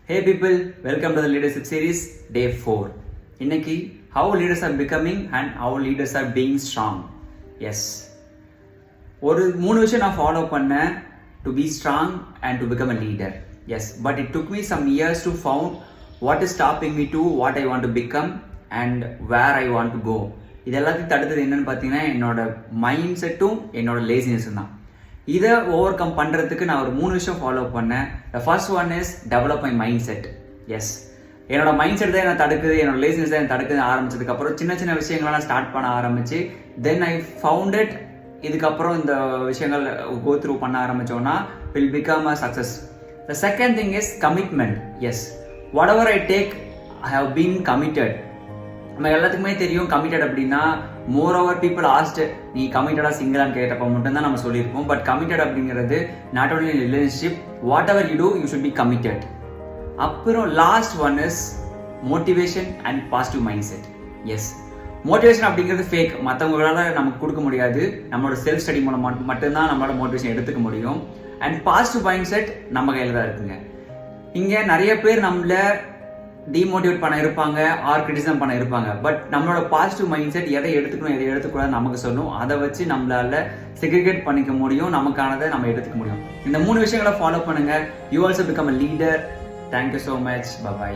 Hey people, welcome to the leadership series day 4. இன்னைக்கு how leaders are becoming and how leaders are being strong. Yes. ஒரு 3 விஷயம் நான் follow பண்ணேன் to be strong and to become a leader. Yes, but it took me some years to found what is stopping me to what I want to become and where I want to go. இது எல்லாத்தையும் தடுத்தது என்னன்னு பார்த்தீங்கன்னா என்னோட mind செட்டும் என்னோட லேசினஸும் தான். இதை over come பண்ணுறதுக்கு நான் ஒரு 3 விஷயம் ஃபாலோ பண்ணேன். The first one is develop my mind set. Yes, என்னோட மைண்ட் செட் தான் என்ன தடுக்குது, என்னோட லேசினஸ் தான் தடுக்குது ஆரம்பிச்சதுக்கப்புறம் சின்ன சின்ன விஷயங்கள்லாம் ஸ்டார்ட் பண்ண ஆரம்பிச்சு தென் ஐ ஃபவுண்ட் இட். இதுக்கப்புறம் இந்த விஷயங்கள் கோ த்ரூ பண்ண ஆரம்பித்தோன்னா will become a success. The second thing is commitment. Yes, whatever I take I have been committed. நம்ம எல்லாத்துக்குமே தெரியும் கமிட்டட் அப்படின்னா மோர் ஓவர் பீப்புள் ஆஸ்ட் நீ கமிட்டடா சிங்கிளான்னு கேட்டப்போ மட்டும்தான் நம்ம சொல்லியிருப்போம். பட் கமிட்டட் அப்படிங்கிறது not only relationship, whatever you do you should be committed. அப்புறம் last one is motivation and positive mind set. Yes, motivation அப்படிங்கிறது ஃபேக், மற்றவங்களால நமக்கு கொடுக்க முடியாது. நம்மளோட செல்ஃப் ஸ்டடி மூலம் மட்டும்தான் நம்மளோட மோட்டிவேஷன் எடுத்துக்க முடியும். அண்ட் பாசிட்டிவ் மைண்ட் செட் நம்ம கையில் தான் இருக்குங்க. இங்கே நிறைய பேர் நம்மள டிமோட்டிவேட் பண்ண இருப்பாங்க, ஆர் கிரிட்டிசம் பண்ண இருப்பாங்க. பட் நம்மளோட பாசிட்டிவ் மைண்ட் செட் எதை எடுத்துக்கணும் எதை எடுத்துக்கூடாது நமக்கு சொல்லும். அதை வச்சு நம்மளால செக்ரிகேட் பண்ணிக்க முடியும், நமக்கானதை நம்ம எடுத்துக்க முடியும். இந்த 3 விஷயங்களை ஃபாலோ பண்ணுங்க. You also become a leader. Thank you so much. By.